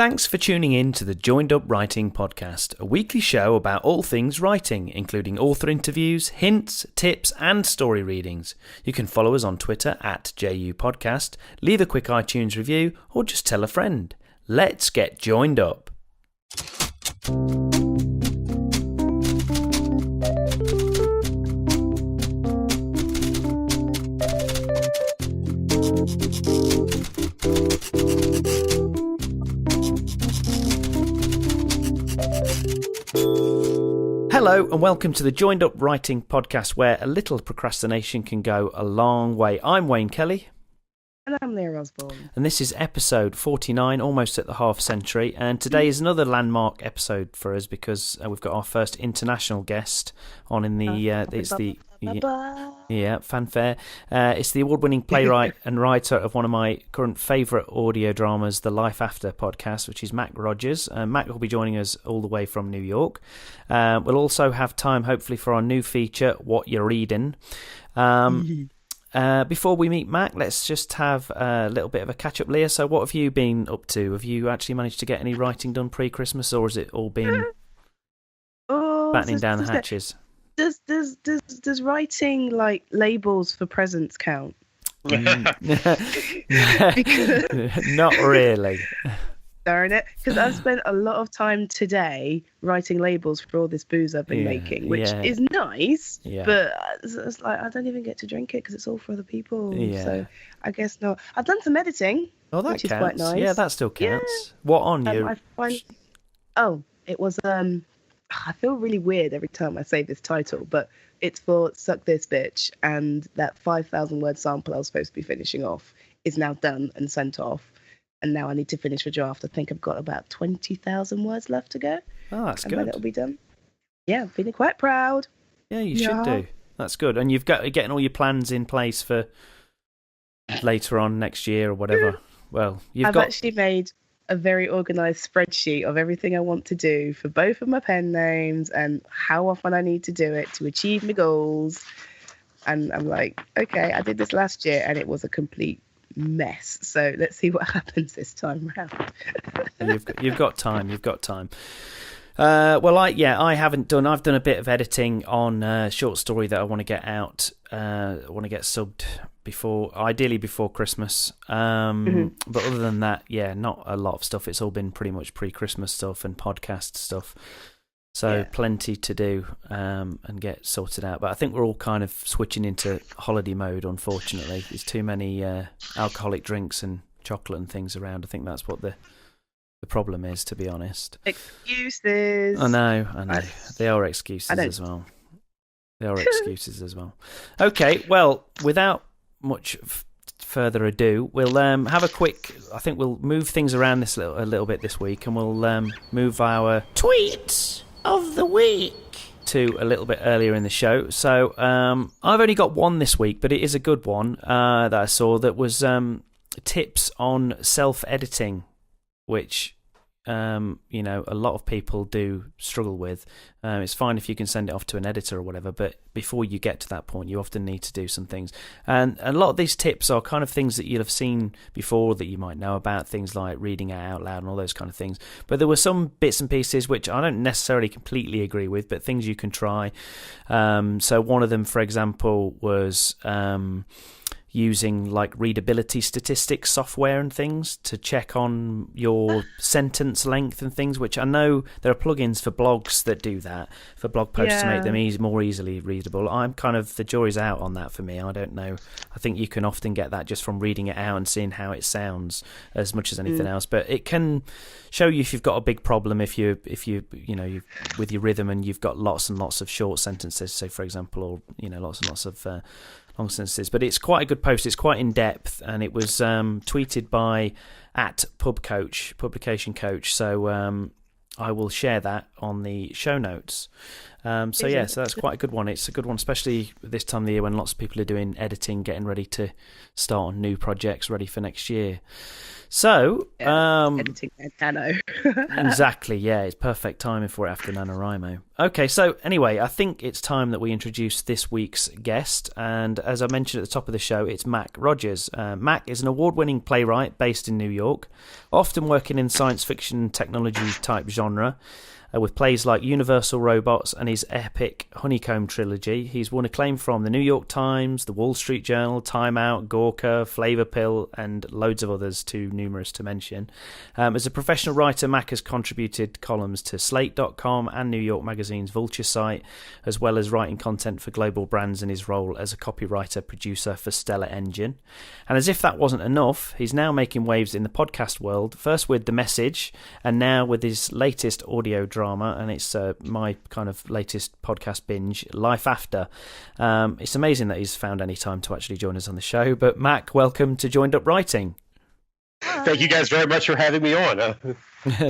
Thanks for tuning in to the Joined Up Writing Podcast, a weekly show about all things writing, including author interviews, hints, tips, and story readings. You can follow us on Twitter at JU Podcast, leave a quick iTunes review, or just tell a friend. Let's get joined up. Hello and welcome to the Joined Up Writing Podcast, where a little procrastination can go a long way. I'm Wayne Kelly. And I'm Leah Osborne. And this is episode 49, almost at the half century. And today is another landmark episode for us because we've got our first international guest on in the fanfare. It's the award-winning playwright and writer of one of my current favourite audio dramas, the LifeAfter podcast, which is Mac Rogers. Mac will be joining us all the way from New York. We'll also have time, hopefully, for our new feature, What You're Reading. Before we meet Mac, let's just have a little bit of a catch-up, Leah. So what have you been up to? Have you actually managed to get any writing done pre-Christmas, or has it all been battening down the hatches? Does writing like labels for presents count? Not really. Darn it, because I've spent a lot of time today writing labels for all this booze I've been making, which is nice, but it's like I don't even get to drink it because it's all for other people. So I guess not. I've done some editing, which is quite nice. Yeah, that still counts. What on you? It was I feel really weird every time I say this title, but it's for Suck This Bitch, and that 5,000 word sample I was supposed to be finishing off is now done and sent off. And now I need to finish the draft. I think I've got about 20,000 words left to go. Oh, that's good. And then it'll be done. Yeah, I'm feeling quite proud. Yeah, you should do. That's good. And you're getting all your plans in place for later on next year or whatever. Well, I've actually made a very organised spreadsheet of everything I want to do for both of my pen names and how often I need to do it to achieve my goals. And I'm like, okay, I did this last year and it was a complete mess, so let's see what happens this time round. You've got time. I haven't done. I've done a bit of editing on a short story that I want to get out. I want to get subbed ideally before Christmas. But other than that, not a lot of stuff. It's all been pretty much pre-Christmas stuff and podcast stuff. So plenty to do and get sorted out. But I think we're all kind of switching into holiday mode, unfortunately. There's too many alcoholic drinks and chocolate and things around. I think that's what the problem is, to be honest. Excuses. I know. They are excuses as well. Okay, well, without much further ado, we'll have a quick. I think we'll move things around a little bit this week, and we'll move our tweets of the week to a little bit earlier in the show. So I've only got one this week, but it is a good one that I saw. That was tips on self-editing, which a lot of people do struggle with. It's fine if you can send it off to an editor or whatever, but before you get to that point, you often need to do some things. And a lot of these tips are kind of things that you'll have seen before that you might know about, things like reading it out loud and all those kind of things. But there were some bits and pieces which I don't necessarily completely agree with, but things you can try. So one of them, for example, was using like readability statistics software and things to check on your sentence length and things, which I know there are plugins for blogs that do that, for blog posts to make them more easily readable. I'm kind of, the jury's out on that for me. I don't know. I think you can often get that just from reading it out and seeing how it sounds as much as anything else. But it can show you if you've got a big problem, if you with your rhythm and you've got lots and lots of short sentences, say for example, or lots and lots of long sentences. But it's quite a good post. It's quite in depth, and it was tweeted by @PubCoach, Publication Coach. So I will share that on the show notes. So that's quite a good one. It's a good one, especially this time of the year when lots of people are doing editing, getting ready to start on new projects, ready for next year. So, editing Nano. Exactly, yeah, it's perfect timing for it after NaNoWriMo. Okay, so anyway, I think it's time that we introduce this week's guest, and as I mentioned at the top of the show, it's Mac Rogers. Mac is an award-winning playwright based in New York, often working in science fiction technology type genre. With plays like Universal Robots and his epic Honeycomb Trilogy. He's won acclaim from the New York Times, the Wall Street Journal, Time Out, Gawker, Flavorpill, and loads of others, too numerous to mention. As a professional writer, Mac has contributed columns to Slate.com and New York Magazine's Vulture site, as well as writing content for global brands in his role as a copywriter producer for StellarEngine. And as if that wasn't enough, he's now making waves in the podcast world, first with The Message, and now with his latest audio drama, and it's my kind of latest podcast binge, LifeAfter. It's amazing that he's found any time to actually join us on the show. But Mac, welcome to Joined Up Writing. Thank you guys very much for having me on.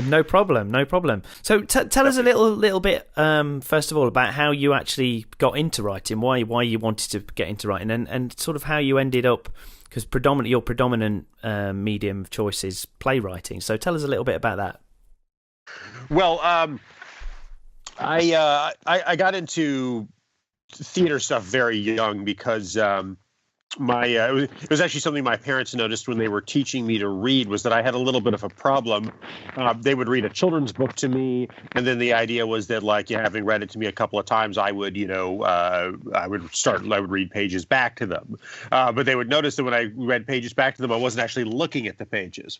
No problem. So tell us a little bit, first of all, about how you actually got into writing, why you wanted to get into writing, and sort of how you ended up, because your predominant medium of choice is playwriting. So tell us a little bit about that. Well, I got into theater stuff very young because it was actually something my parents noticed when they were teaching me to read, was that I had a little bit of a problem. They would read a children's book to me, and then the idea was that, like, having read it to me a couple of times, I would read pages back to them. But they would notice that when I read pages back to them, I wasn't actually looking at the pages,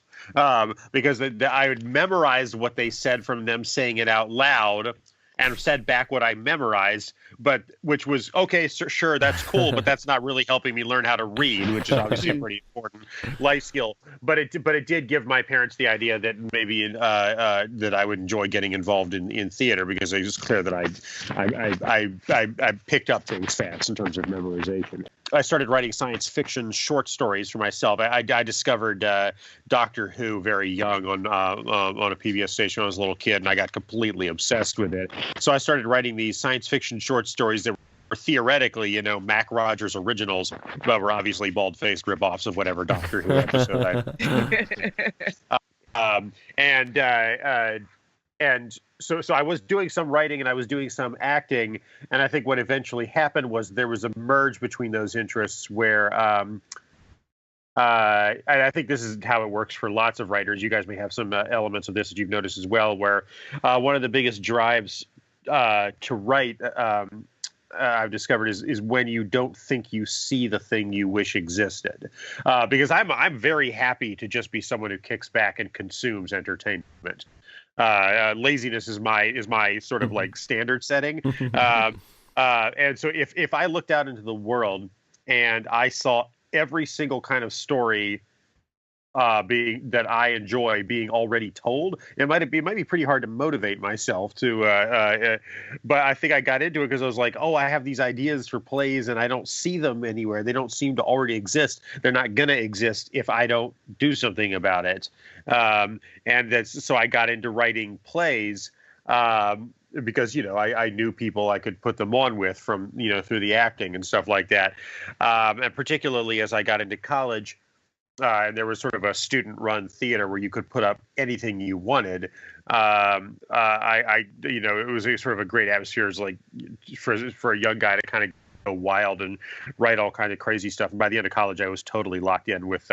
because I would memorize what they said from them saying it out loud, and said back what I memorized, but which was, okay, sure, that's cool, but that's not really helping me learn how to read, which is obviously a pretty important life skill. But it did give my parents the idea that maybe that I would enjoy getting involved in theater, because it was clear that I picked up things fast in terms of memorization. I started writing science fiction short stories for myself. I discovered Doctor Who very young on a PBS station when I was a little kid, and I got completely obsessed with it. So I started writing these science fiction short stories that were theoretically, Mac Rogers originals, but were obviously bald-faced ripoffs of whatever Doctor Who episode And so I was doing some writing and I was doing some acting, and I think what eventually happened was there was a merge between those interests where, and I think this is how it works for lots of writers. You guys may have some elements of this that you've noticed as well, where one of the biggest drives to write, I've discovered, is when you don't think you see the thing you wish existed. Because I'm very happy to just be someone who kicks back and consumes entertainment. Laziness is my sort of like standard setting. And so if I looked out into the world and I saw every single kind of story that I enjoy being already told, it might be pretty hard to motivate myself to. But I think I got into it because I was like, oh, I have these ideas for plays and I don't see them anywhere. They don't seem to already exist. They're not going to exist if I don't do something about it. So I got into writing plays. Because, I knew people I could put them on with from, through the acting and stuff like that. And particularly as I got into college, and there was sort of a student-run theater where you could put up anything you wanted. It was sort of a great atmosphere. It was like for a young guy to kind of go wild and write all kinds of crazy stuff. And by the end of college, I was totally locked in with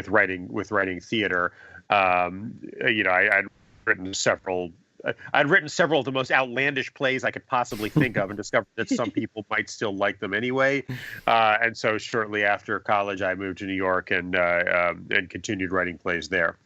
writing theater. I'd written several. I'd written several of the most outlandish plays I could possibly think of, and discovered that some people might still like them anyway. And so shortly after college, I moved to New York and continued writing plays there.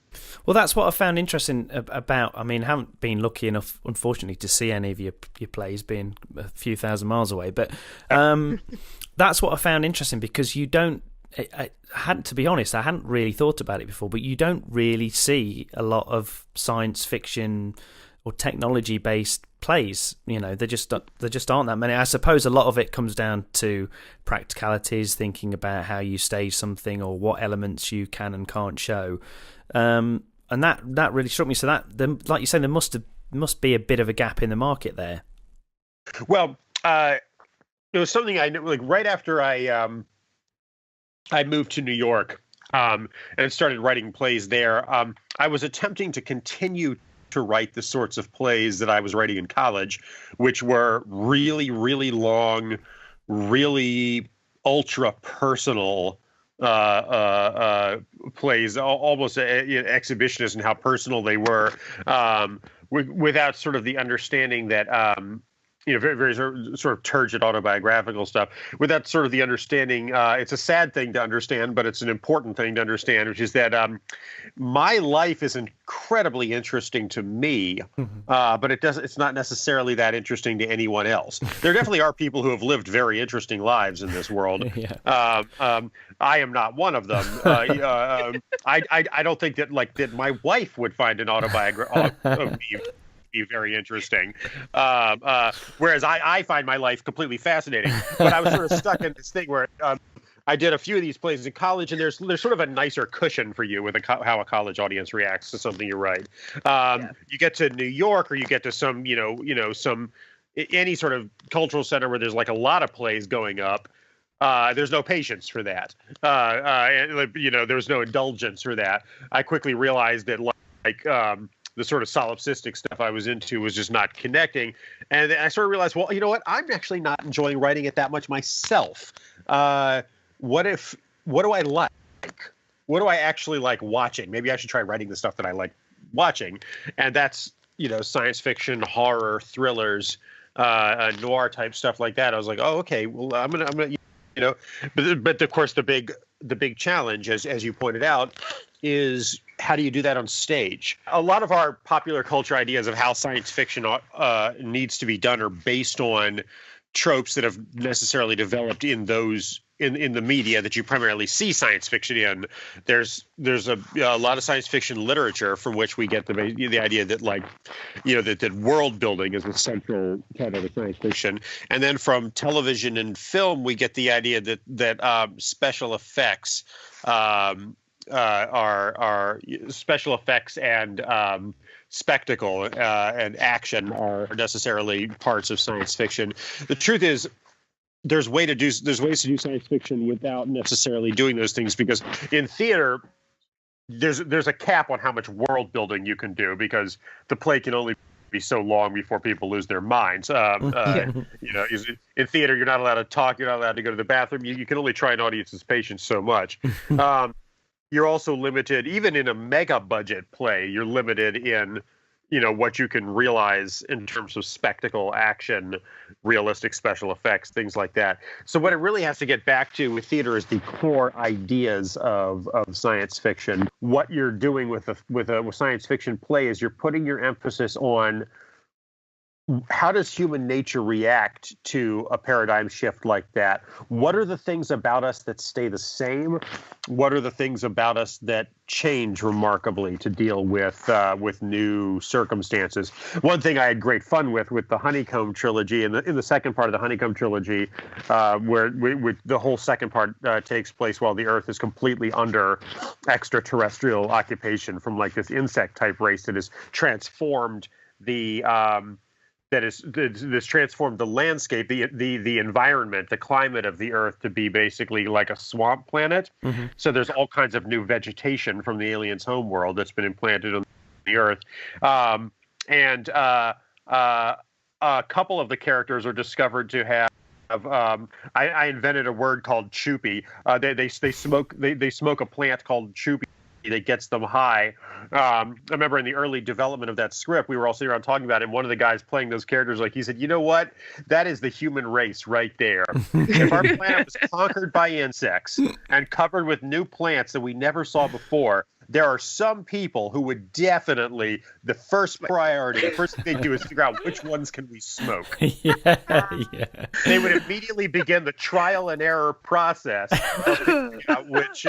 Well, that's what I found interesting about. I mean, I haven't been lucky enough, unfortunately, to see any of your plays, being a few thousand miles away. But that's what I found interesting, because you don't. I hadn't, to be honest, I hadn't really thought about it before, but you don't really see a lot of science fiction or technology-based plays. There just aren't that many. I suppose a lot of it comes down to practicalities, thinking about how you stage something or what elements you can and can't show, and that really struck me. So like you say, there must be a bit of a gap in the market there. Well, it was something I knew, like right after I moved to New York, and started writing plays there. I was attempting to continue to write the sorts of plays that I was writing in college, which were really, really long, really ultra personal plays, almost exhibitionist in how personal they were, without sort of the understanding that. Very, very sort of turgid autobiographical stuff. With that sort of the understanding, it's a sad thing to understand, but it's an important thing to understand, which is that my life is incredibly interesting to me, but it's not necessarily that interesting to anyone else. There definitely are people who have lived very interesting lives in this world. Yeah. I am not one of them. I don't think that my wife would find an autobiography of me be very interesting. Whereas I find my life completely fascinating. But I was sort of stuck in this thing where I did a few of these plays in college, and there's sort of a nicer cushion for you with how a college audience reacts to something you write. You get to New York, or you get to some any sort of cultural center where there's like a lot of plays going up. There's no patience for that. There's no indulgence for that. I quickly realized that the sort of solipsistic stuff I was into was just not connecting. And I sort of realized, well, you know what? I'm actually not enjoying writing it that much myself. What do I like? What do I actually like watching? Maybe I should try writing the stuff that I like watching. And that's, science fiction, horror, thrillers, noir type stuff like that. I was like, oh, okay, well, I'm gonna, but of course the big challenge, as you pointed out, is how do you do that on stage? A lot of our popular culture ideas of how science fiction needs to be done are based on tropes that have necessarily developed in the media that you primarily see science fiction in. There's a lot of science fiction literature from which we get the idea that that world building is a central part of the science fiction, and then from television and film we get the idea that special effects are special effects and spectacle and action are necessarily parts of science fiction. The truth is, there's ways to do science fiction without necessarily doing those things, because in theater there's a cap on how much world building you can do, because the play can only be so long before people lose their minds. In theater you're not allowed to talk, you're not allowed to go to the bathroom. You can only try an audience's patience so much. You're also limited, even in a mega budget play, you're limited in, what you can realize in terms of spectacle, action, realistic special effects, things like that. So what it really has to get back to with theater is the core ideas of science fiction. What you're doing with a science fiction play is you're putting your emphasis on how does human nature react to a paradigm shift like that? What are the things about us that stay the same? What are the things about us that change remarkably to deal with new circumstances? One thing I had great fun with the Honeycomb Trilogy, in the second part of the Honeycomb Trilogy, where the whole second part takes place while the Earth is completely under extraterrestrial occupation from like this insect type race that has transformed that's transformed the landscape, the environment, the climate of the Earth to be basically like a swamp planet. Mm-hmm. So there's all kinds of new vegetation from the aliens' homeworld that's been implanted on the Earth. And a couple of the characters are discovered to have. I invented a word called choopy. They smoke a plant called choopy that gets them high. I remember in the early development of that script, we were all sitting around talking about it, and one of the guys playing those characters, he said, you know what? That is the human race right there. If our planet was conquered by insects and covered with new plants that we never saw before, there are some people who would definitely, the first priority, the first thing they do is figure out which ones can we smoke. Yeah. They would immediately begin the trial and error process, which...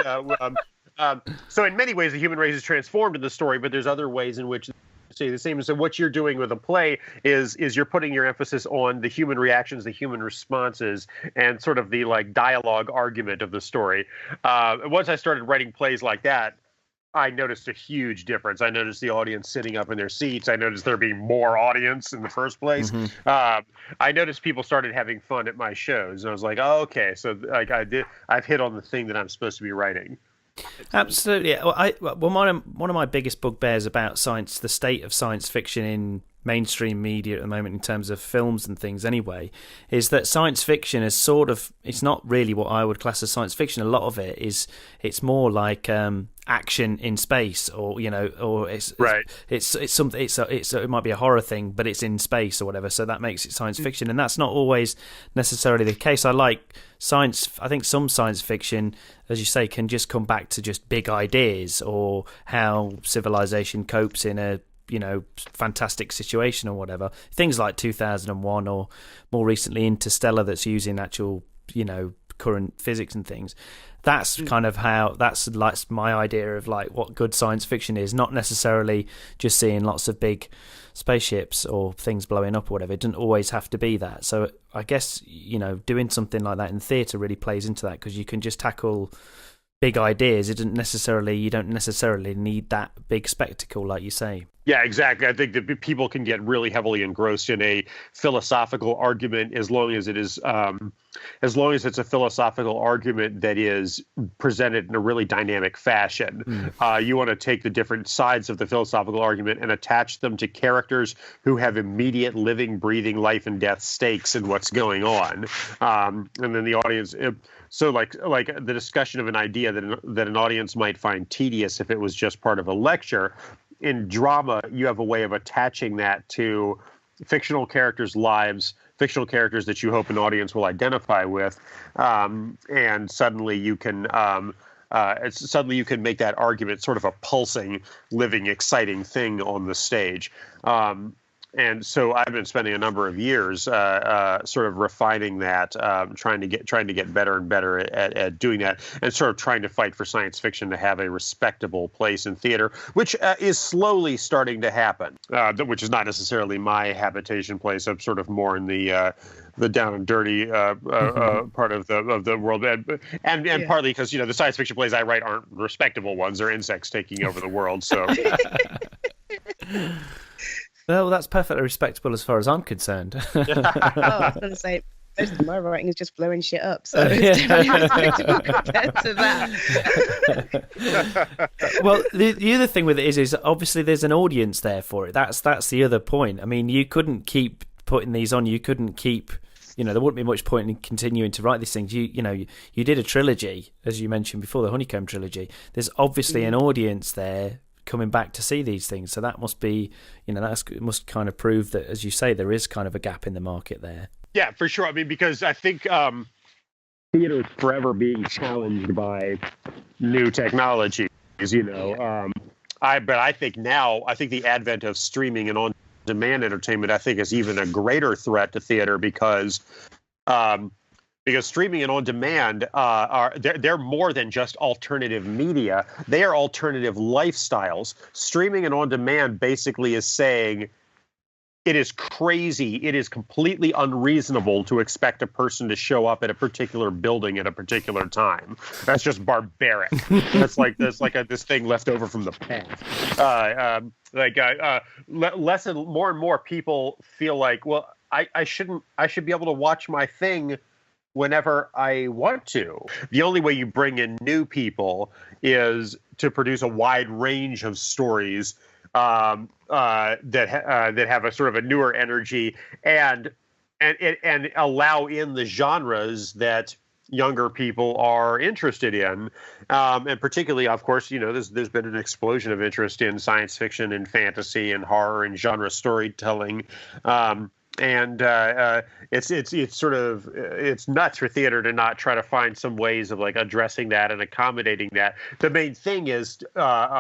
so in many ways, the human race is transformed in the story, but there's other ways in which they say the same. So what you're doing with a play is you're putting your emphasis on the human reactions, the human responses, and sort of the dialogue argument of the story. Once I started writing plays like that, I noticed a huge difference. I noticed the audience sitting up in their seats. I noticed there being more audience in the first place. I noticed people started having fun at my shows, and I was like, "Oh, okay." So, like, I've hit on the thing that I'm supposed to be writing. Absolutely. Well, one of my biggest bugbears about the state of science fiction in mainstream media at the moment, in terms of films and things anyway, is that science fiction is it's not really what I would class as science fiction. A lot of it's more like action in space, or it's right. It's something. It might be a horror thing, but it's in space or whatever. So that makes it science fiction, and that's not always necessarily the case. I think some science fiction, as you say, can just come back to just big ideas, or how civilization copes in a fantastic situation or whatever. Things like 2001, or more recently Interstellar, that's using actual current physics and things. That's kind of that's my idea of like what good science fiction is, not necessarily just seeing lots of big spaceships or things blowing up or whatever. It doesn't always have to be that. So I guess doing something like that in theatre really plays into that, because you can just tackle big ideas. You don't necessarily need that big spectacle, like you say. Yeah, exactly. I think that people can get really heavily engrossed in a philosophical argument as long as it's a philosophical argument that is presented in a really dynamic fashion. You want to take the different sides of the philosophical argument and attach them to characters who have immediate living, breathing life and death stakes in what's going on, and then the audience. So like the discussion of an idea that an audience might find tedious if it was just part of a lecture. In drama, you have a way of attaching that to fictional characters' lives, fictional characters that you hope an audience will identify with, and suddenly you can make that argument sort of a pulsing, living, exciting thing on the stage. And so I've been spending a number of years sort of refining that, trying to get better and better at doing that, and sort of trying to fight for science fiction to have a respectable place in theater, which is slowly starting to happen, which is not necessarily my habitation place. I'm sort of more in the down and dirty part of the world, and partly because the science fiction plays I write aren't respectable ones; they're insects taking over the world. So. Well, that's perfectly respectable as far as I'm concerned. I was going to say, most of my writing is just blowing shit up, so it's definitely respectable compared to that. Well, the other thing with it is obviously there's an audience there for it. That's the other point. I mean, you couldn't keep putting these on. You couldn't keep. There wouldn't be much point in continuing to write these things. You did a trilogy, as you mentioned before, the Honeycomb Trilogy. There's obviously an audience there coming back to see these things, so that must be that must kind of prove that, as you say, there is kind of a gap in the market there. Yeah, for sure. I mean, because I think theater is forever being challenged by new technologies, but I think the advent of streaming and on-demand entertainment, I think, is even a greater threat to theater, because streaming and on-demand they're more than just alternative media. They are alternative lifestyles. Streaming and on-demand basically is saying it is crazy, it is completely unreasonable to expect a person to show up at a particular building at a particular time. That's just barbaric. That's like this thing left over from the past. More and more people feel like, well, I should be able to watch my thing whenever I want to. The only way you bring in new people is to produce a wide range of stories that have a sort of a newer energy and allow in the genres that younger people are interested in, and particularly, of course, there's been an explosion of interest in science fiction and fantasy and horror and genre storytelling. And it's nuts for theater to not try to find some ways of like addressing that and accommodating that. The main thing is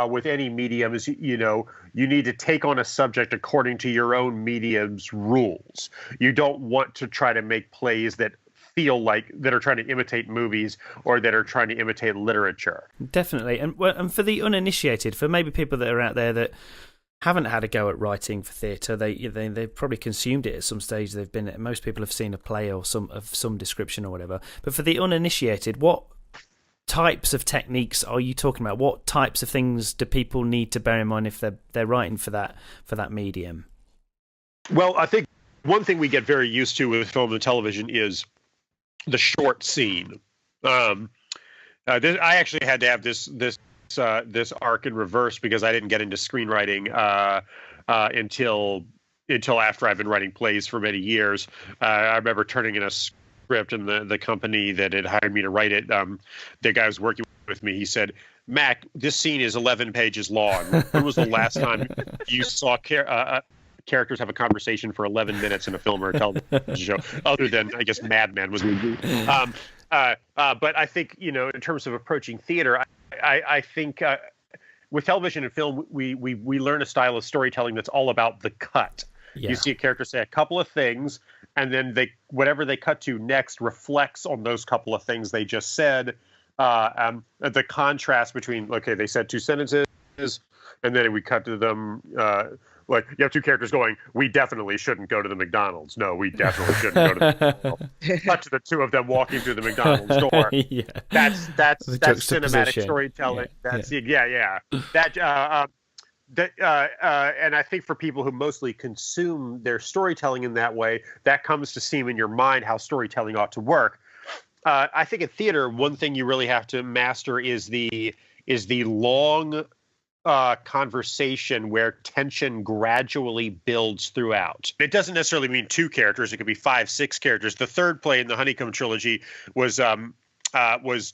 with any medium is you need to take on a subject according to your own medium's rules. You don't want to try to make plays that feel like that are trying to imitate movies or that are trying to imitate literature. Definitely, and for the uninitiated, for maybe people that are out there that haven't had a go at writing for theatre, they've probably consumed it at some stage. Most people have seen a play or some description or whatever. But for the uninitiated, types of techniques are you talking about? What types of things do people need to bear in mind if they're writing for that medium? Well, I think one thing we get very used to with film and television is the short scene. I actually had to have this arc in reverse because I didn't get into screenwriting until after I've been writing plays for many years. I remember turning in a script, and the company that had hired me to write it, the guy who was working with me, he said, "Mac, this scene is 11 pages long. When was the last time you saw characters have a conversation for 11 minutes in a film or a television show, other than, I guess, Mad Men was movie." But I think, in terms of approaching theater, I think with television and film, we learn a style of storytelling that's all about the cut. Yeah. You see a character say a couple of things, and then whatever they cut to next reflects on those couple of things they just said. The contrast between, okay, they said two sentences, and then we cut to them, like, you have two characters going, "We definitely shouldn't go to the McDonald's." "No, we definitely shouldn't go to the McDonald's." Cut to the two of them walking through the McDonald's door. Yeah. That's cinematic storytelling. And I think for people who mostly consume their storytelling in that way, that comes to seem in your mind how storytelling ought to work. I think in theater, one thing you really have to master is the long conversation where tension gradually builds throughout. It doesn't necessarily mean two characters. It could be 5, 6 characters. The third play in the Honeycomb Trilogy was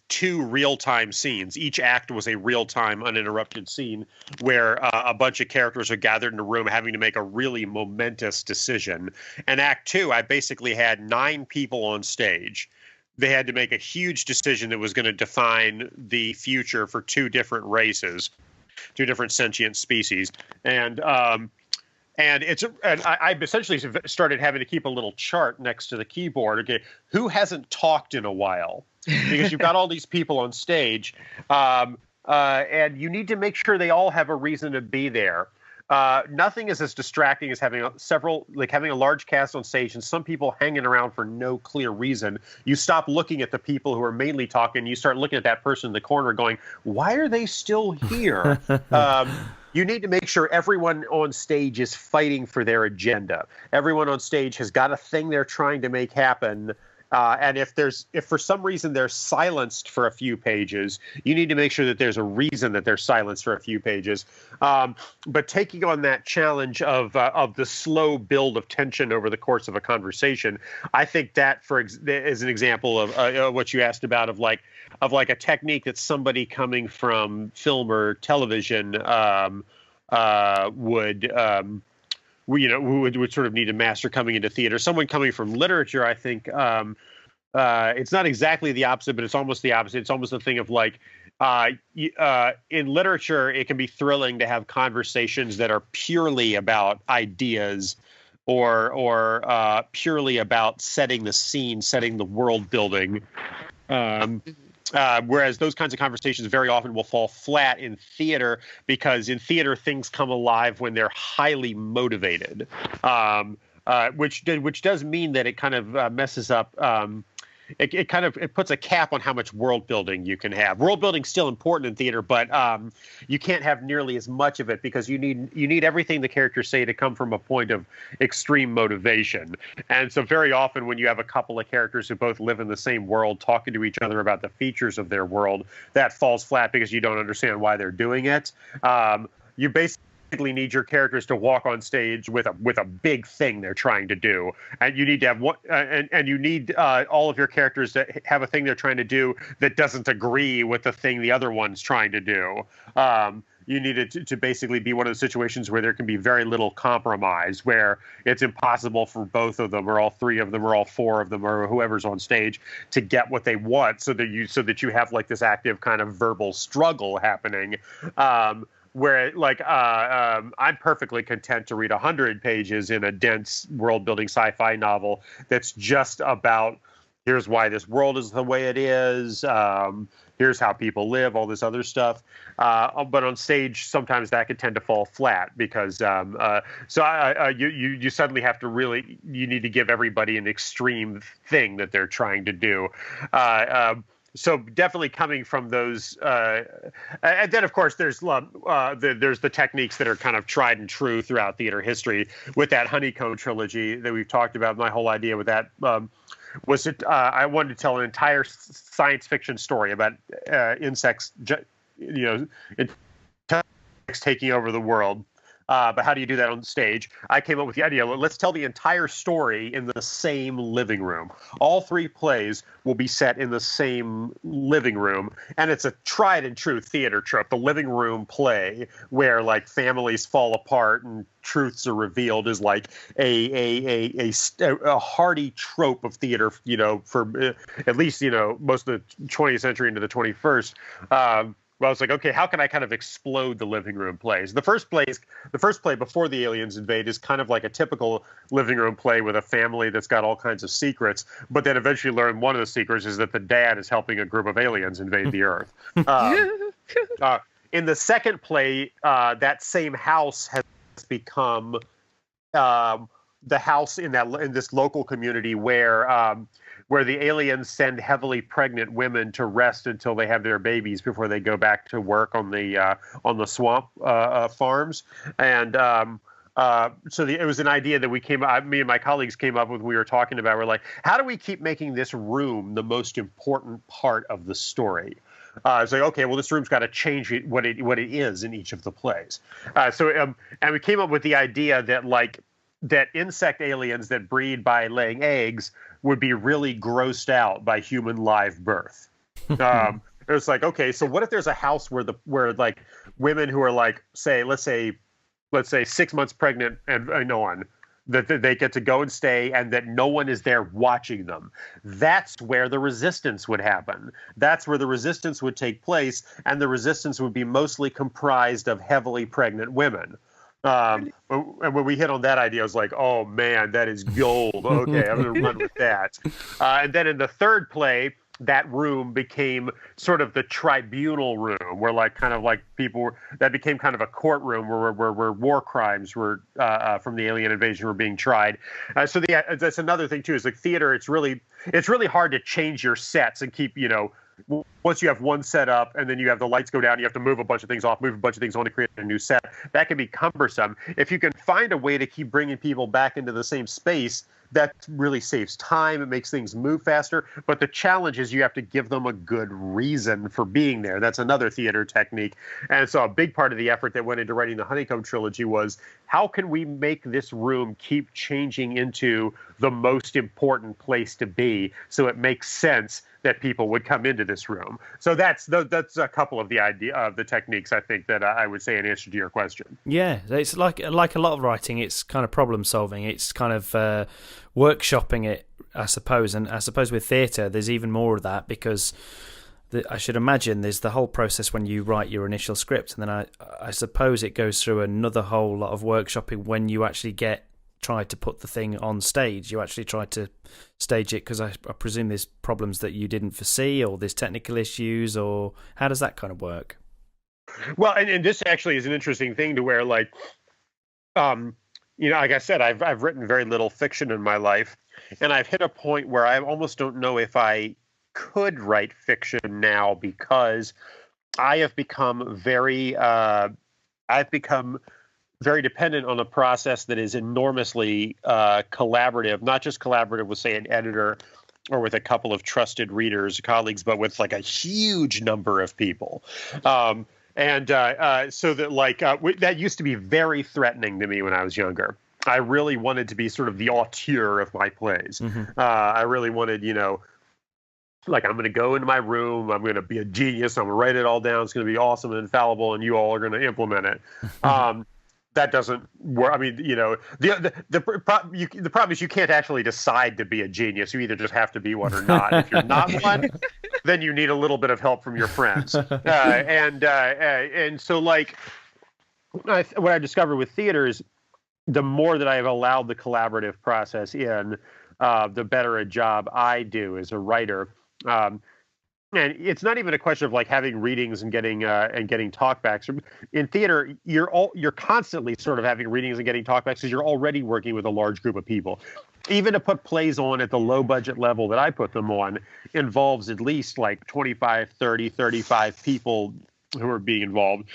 2 real-time scenes. Each act was a real-time, uninterrupted scene where a bunch of characters are gathered in a room having to make a really momentous decision. And Act 2, I basically had 9 people on stage. They had to make a huge decision that was going to define the future for 2 different races, 2 different sentient species. And I essentially started having to keep a little chart next to the keyboard. Okay, who hasn't talked in a while? Because you've got all these people on stage, and you need to make sure they all have a reason to be there. Nothing is as distracting as having a large cast on stage and some people hanging around for no clear reason. You stop looking at the people who are mainly talking. You start looking at that person in the corner going, "Why are they still here?" You need to make sure everyone on stage is fighting for their agenda. Everyone on stage has got a thing they're trying to make happen. And if for some reason they're silenced for a few pages, you need to make sure that there's a reason that they're silenced for a few pages. But taking on that challenge of the slow build of tension over the course of a conversation, I think that is an example of what you asked about of a technique that somebody coming from film or television would sort of need to master coming into theater. Someone coming from literature, I think, it's not exactly the opposite, but it's almost the opposite. It's almost a thing of in literature, it can be thrilling to have conversations that are purely about ideas or purely about setting the scene, setting the world building. Whereas those kinds of conversations very often will fall flat in theater, because in theater things come alive when they're highly motivated, which does mean that it kind of messes up. It puts a cap on how much world building you can have. World building's still important in theater, but you can't have nearly as much of it because you need everything the characters say to come from a point of extreme motivation. And so very often when you have a couple of characters who both live in the same world talking to each other about the features of their world, that falls flat because you don't understand why they're doing it. You basically need your characters to walk on stage with a big thing they're trying to do, and you need to have one, and you need all of your characters to have a thing they're trying to do that doesn't agree with the thing the other one's trying to do. You need it to basically be one of the situations where there can be very little compromise, where it's impossible for both of them or all 3 of them or all 4 of them or whoever's on stage to get what they want, so that you have like this active kind of verbal struggle happening. Where I'm perfectly content to read 100 pages in a dense world-building sci-fi novel that's just about, here's why this world is the way it is, here's how people live, all this other stuff. But on stage, sometimes that could tend to fall flat because you suddenly have to you need to give everybody an extreme thing that they're trying to do. so definitely coming from those, and then of course there's the techniques that are kind of tried and true throughout theater history. With that Honeycomb Trilogy that we've talked about, my whole idea with that was that I wanted to tell an entire science fiction story about insects, insects taking over the world. But how do you do that on stage? I came up with the idea, let's tell the entire story in the same living room. All 3 plays will be set in the same living room. And it's a tried and true theater trope, the living room play, where like families fall apart and truths are revealed, is like a hearty trope of theater, for at least, most of the 20th century into the 21st. Well, I was like, okay, how can I kind of explode the living room plays? The first play before the aliens invade is kind of like a typical living room play with a family that's got all kinds of secrets, but then eventually learn one of the secrets is that the dad is helping a group of aliens invade the Earth. In the second play, that same house has become the house in this local community where the aliens send heavily pregnant women to rest until they have their babies before they go back to work on the swamp farms. And it was an idea that me and my colleagues came up with. We were talking about. We're like, how do we keep making this room the most important part of the story? It's like, okay, well, this room's got to change what it is in each of the plays. And we came up with the idea that insect aliens that breed by laying eggs would be really grossed out by human live birth. It was like, okay, so what if there's a house where like women who are like, let's say 6 months pregnant and on, that they get to go and stay, and that no one is there watching them. That's where the resistance would happen. That's where the resistance would take place, and the resistance would be mostly comprised of heavily pregnant women. And when we hit on that idea, I was like, oh man, that is gold. Okay, I'm going to run with that. And then in the third play, that room became sort of the tribunal room, where that became kind of a courtroom where war crimes were from the alien invasion were being tried. So that's another thing too, is like theater. It's really hard to change your sets and keep, once you have one set up and then you have the lights go down, you have to move a bunch of things off, move a bunch of things on to create a new set. That can be cumbersome. If you can find a way to keep bringing people back into the same space, that really saves time. It makes things move faster. But the challenge is you have to give them a good reason for being there. That's another theater technique. And so a big part of the effort that went into writing the Honeycomb Trilogy was, how can we make this room keep changing into the most important place to be, so it makes sense that people would come into this room? So that's a couple of the techniques, I think, that I would say in answer to your question. Yeah, it's like a lot of writing. It's kind of problem solving. It's kind of workshopping it, I suppose. And I suppose with theatre, there's even more of that, because I should imagine there's the whole process when you write your initial script, and then I suppose it goes through another whole lot of workshopping when you actually try to put the thing on stage. You actually try to stage it, because I presume there's problems that you didn't foresee, or there's technical issues, or how does that kind of work? Well, and this actually is an interesting thing to where, like, like I said, I've written very little fiction in my life, and I've hit a point where I almost don't know if I could write fiction now, because I have become very dependent on a process that is enormously collaborative, not just collaborative with, say, an editor or with a couple of trusted readers, colleagues, but with like a huge number of people. So that that used to be very threatening to me when I was younger. I really wanted to be sort of the auteur of my plays. Mm-hmm. I really wanted, like, I'm going to go into my room, I'm going to be a genius, I'm going to write it all down, it's going to be awesome and infallible, and you all are going to implement it. That doesn't work. I mean, the problem is you can't actually decide to be a genius. You either just have to be one or not. If you're not one, then you need a little bit of help from your friends. And so, like, what I discovered with theater is the more that I have allowed the collaborative process in, the better a job I do as a writer. And it's not even a question of like having readings and getting talkbacks. In theater, you're constantly sort of having readings and getting talkbacks because you're already working with a large group of people. Even to put plays on at the low budget level that I put them on involves at least like 25, 30, 35 people who are being involved.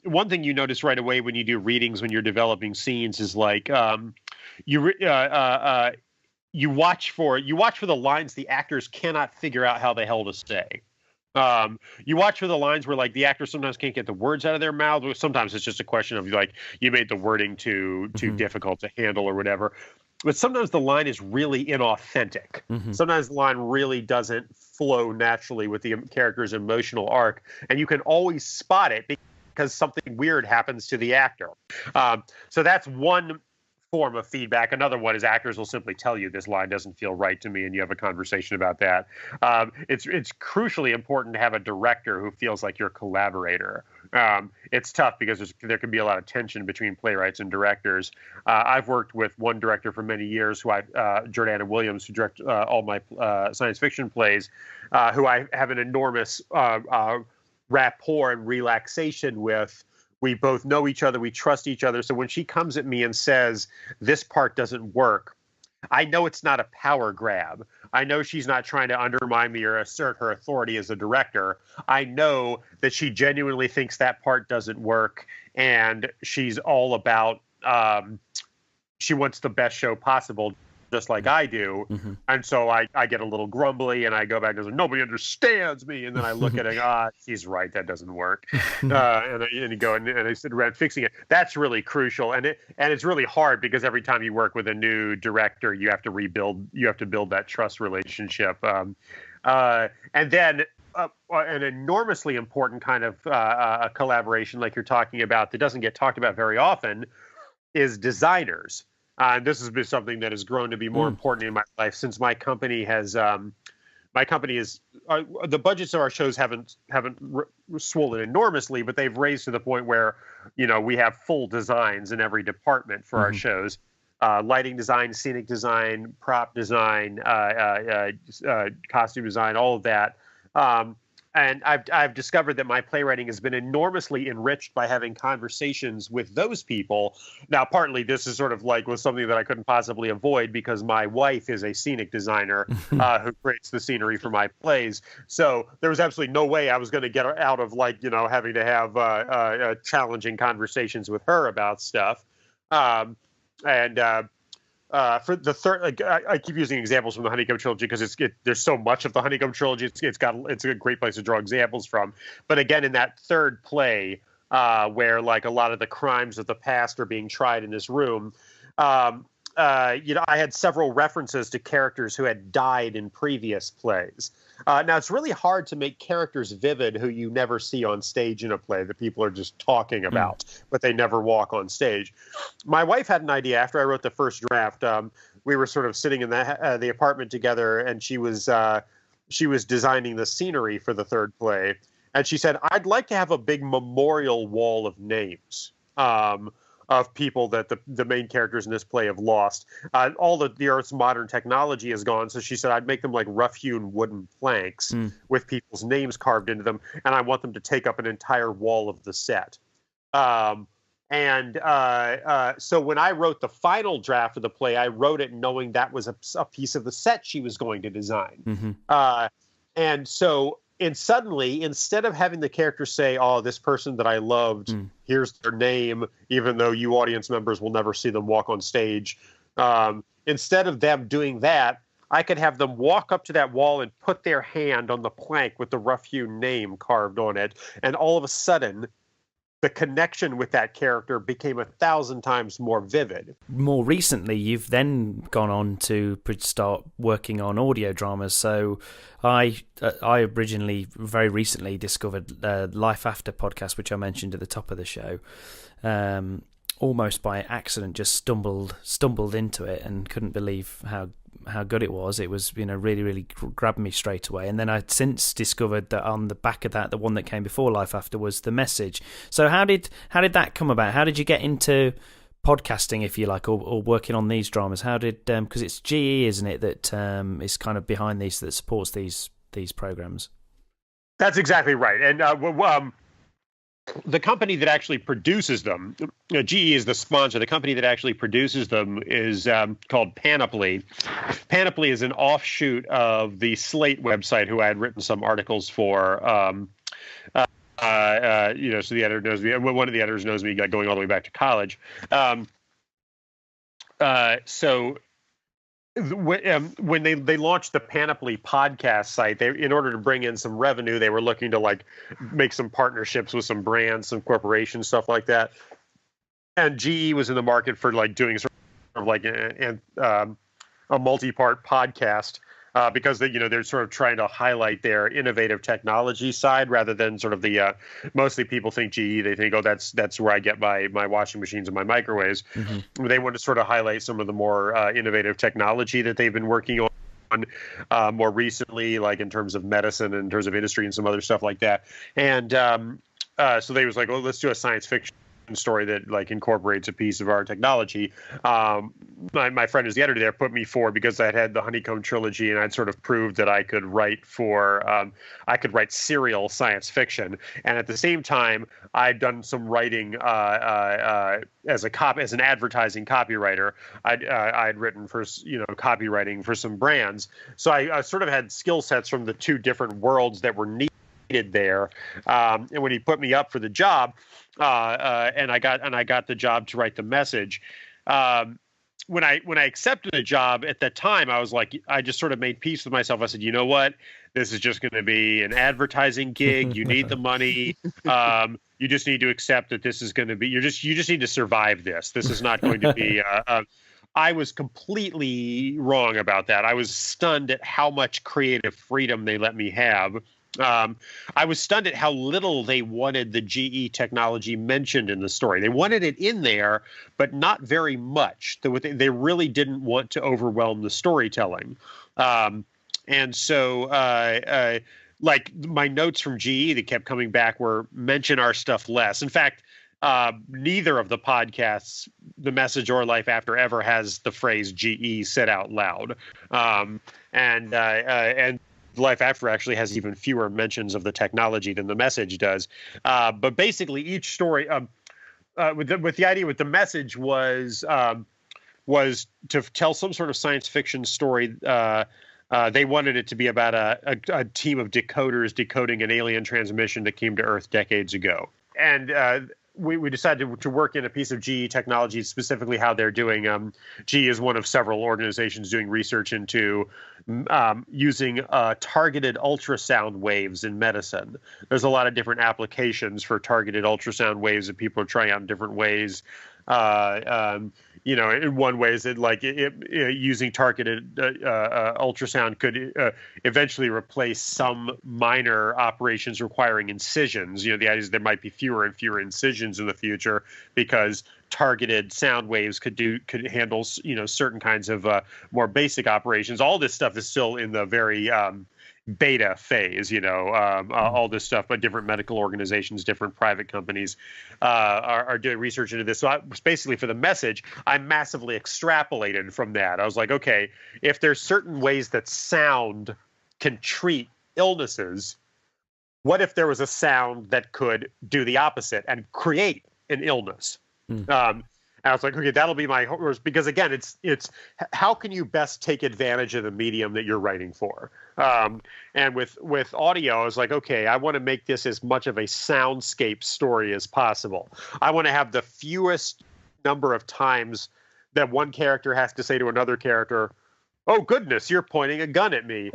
One thing you notice right away when you do readings, when you're developing scenes, is like you watch for the lines the actors cannot figure out how the hell to say. You watch for the lines where like the actors sometimes can't get the words out of their mouth. Sometimes it's just a question of like you made the wording too difficult to handle or whatever. But sometimes the line is really inauthentic. Sometimes the line really doesn't flow naturally with the character's emotional arc, and you can always spot it because something weird happens to the actor. So that's one form of feedback. Another one is actors will simply tell you this line doesn't feel right to me, and you have a conversation about that. It's crucially important to have a director who feels like your collaborator. It's tough because there can be a lot of tension between playwrights and directors. I've worked with one director for many years, Jordana Williams, who directs all my science fiction plays, who I have an enormous rapport and relaxation with. We both know each other. We trust each other. So when she comes at me and says, this part doesn't work, I know it's not a power grab. I know she's not trying to undermine me or assert her authority as a director. I know that she genuinely thinks that part doesn't work, and she's all about, she wants the best show possible, just like I do. And so I get a little grumbly and I go back and say, nobody understands me. And then I look at it, she's right, that doesn't work. And I sit around fixing it. That's really crucial. And it's really hard because every time you work with a new director, you have to build that trust relationship. And then an enormously important kind of collaboration like you're talking about that doesn't get talked about very often is designers. And this has been something that has grown to be more important in my life since my company is the budgets of our shows haven't swollen enormously, but they've raised to the point where, we have full designs in every department for our shows. Lighting design, scenic design, prop design, costume design, all of that. And I've discovered that my playwriting has been enormously enriched by having conversations with those people. Now, partly this is sort of like was something that I couldn't possibly avoid because my wife is a scenic designer who creates the scenery for my plays. So there was absolutely no way I was going to get out of having to have challenging conversations with her about stuff. For the third, I keep using examples from the Honeycomb Trilogy because there's so much of the Honeycomb Trilogy. It's a great place to draw examples from. But again, in that third play, where like a lot of the crimes of the past are being tried in this room, I had several references to characters who had died in previous plays. Now, it's really hard to make characters vivid who you never see on stage in a play that people are just talking about, but they never walk on stage. My wife had an idea after I wrote the first draft. We were sort of sitting in the apartment together, and she was designing the scenery for the third play. And she said, I'd like to have a big memorial wall of names. Of people that the main characters in this play have lost. All the Earth's modern technology is gone, so she said I'd make them like rough-hewn wooden planks with people's names carved into them, and I want them to take up an entire wall of the set. So when I wrote the final draft of the play, I wrote it knowing that was a piece of the set she was going to design. And so suddenly, instead of having the character say, oh, this person that I loved, here's their name, even though you audience members will never see them walk on stage, instead of them doing that, I could have them walk up to that wall and put their hand on the plank with the rough-hewn name carved on it, and all of a sudden, the connection with that character became 1,000 times more vivid. More recently, you've then gone on to start working on audio dramas. So I originally, very recently, discovered LifeAfter podcast, which I mentioned at the top of the show. Almost by accident, just stumbled into it and couldn't believe how good it was. It was, really, really grabbed me straight away. And then I'd since discovered that on the back of that, the one that came before Life After was The Message. So how did that come about? How did you get into podcasting, if you like, or working on these dramas? How did, because it's GE, isn't it, that is kind of behind these, that supports these programs? That's exactly right. And the company that actually produces them, GE is the sponsor. The company that actually produces them is called Panoply. Panoply is an offshoot of the Slate website, who I had written some articles for. So the editor knows me. One of the editors knows me, going all the way back to college. When they launched the Panoply podcast site, in order to bring in some revenue, they were looking to like make some partnerships with some brands, some corporations, stuff like that. And GE was in the market for like doing sort of like a multi-part podcast because they're sort of trying to highlight their innovative technology side rather than sort of the mostly people think GE, they think, oh, that's where I get my washing machines and my microwaves. Mm-hmm. They want to sort of highlight some of the more innovative technology that they've been working on more recently, like in terms of medicine and in terms of industry and some other stuff like that. And so they was like, well, let's do a science fiction story that like incorporates a piece of our technology. My friend who's the editor there put me forward because I had the Honeycomb Trilogy, and I'd sort of proved that I could write serial science fiction. And at the same time, I'd done some writing as an advertising copywriter. I'd written for copywriting for some brands. So I sort of had skill sets from the two different worlds that were needed there. And when he put me up for the job, and I got the job to write the message. When I accepted the job at that time, I was like, I just sort of made peace with myself. I said, you know what? This is just going to be an advertising gig. You need the money. You just need to accept that this is going to be. You just need to survive this. This is not going to be. I was completely wrong about that. I was stunned at how much creative freedom they let me have. I was stunned at how little they wanted the GE technology mentioned in the story. They wanted it in there, but not very much. They really didn't want to overwhelm the storytelling. And so, like my notes from GE that kept coming back were mention our stuff less. In fact, neither of the podcasts, The Message or Life After, ever has the phrase GE said out loud. And Life After actually has even fewer mentions of the technology than The Message does. But basically, each story, with the idea with The Message was to tell some sort of science fiction story. They wanted it to be about a team of decoders decoding an alien transmission that came to Earth decades ago. And we decided to work in a piece of GE technology, specifically how they're doing. GE is one of several organizations doing research into using targeted ultrasound waves in medicine. There's a lot of different applications for targeted ultrasound waves that people are trying out in different ways. In one way is that like using targeted ultrasound could eventually replace some minor operations requiring incisions. The idea is there might be fewer and fewer incisions in the future because targeted sound waves could handle certain kinds of more basic operations. All this stuff is still in the very beta phase, all this stuff, but different medical organizations, different private companies are doing research into this. So basically for The Message, I massively extrapolated from that. I was like, okay, if there's certain ways that sound can treat illnesses, what if there was a sound that could do the opposite and create an illness? And I was like, okay, that'll be my horse, because again, it's how can you best take advantage of the medium that you're writing for? And with audio, I was like, okay, I want to make this as much of a soundscape story as possible. I want to have the fewest number of times that one character has to say to another character, "Oh goodness, you're pointing a gun at me."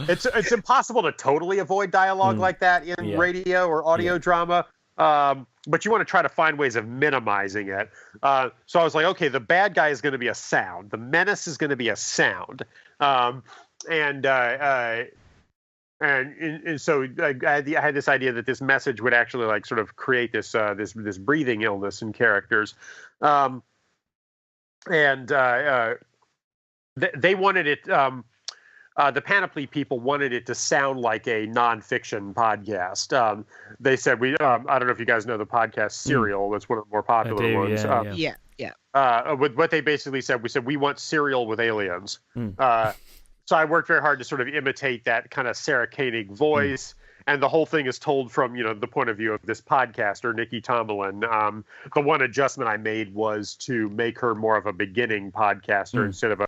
It's impossible to totally avoid dialogue like that in radio or audio drama. But you want to try to find ways of minimizing it. So I was like, okay, the bad guy is going to be a sound. The menace is going to be a sound. And so I had this idea that this message would actually like sort of create this this breathing illness in characters. They wanted it. The Panoply people wanted it to sound like a nonfiction podcast. They said, I don't know if you guys know the podcast Serial. That's one of the more popular ones. Yeah. With what they basically said, we want Serial with aliens. So I worked very hard to sort of imitate that kind of Sarah Koenig voice. And the whole thing is told from, the point of view of this podcaster, Nikki Tomlin. The one adjustment I made was to make her more of a beginning podcaster instead of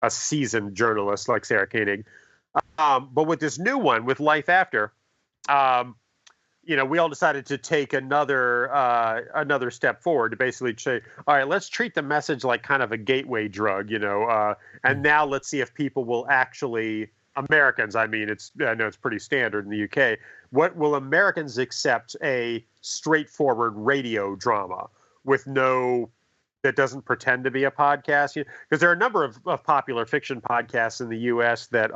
a seasoned journalist like Sarah Koenig. But with this new one, with LifeAfter, we all decided to take another step forward to basically say, all right, let's treat the message like kind of a gateway drug, and now let's see if people will actually, Americans, I know it's pretty standard in the UK, what will Americans accept a straightforward radio drama with that doesn't pretend to be a podcast? Because there are a number of popular fiction podcasts in the US that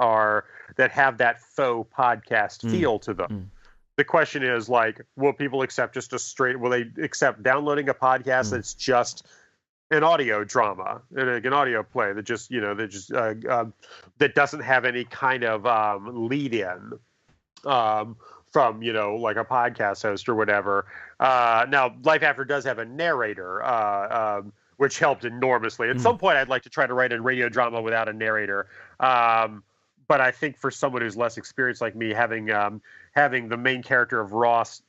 have that faux podcast feel to them. The question is, will people accept will they accept downloading a podcast that's just an audio drama, an audio play that just, that doesn't have any kind of lead in from, like a podcast host or whatever. Now, LifeAfter does have a narrator, which helped enormously. At some point, I'd like to try to write a radio drama without a narrator. But I think for someone who's less experienced like me, having the main character of Ross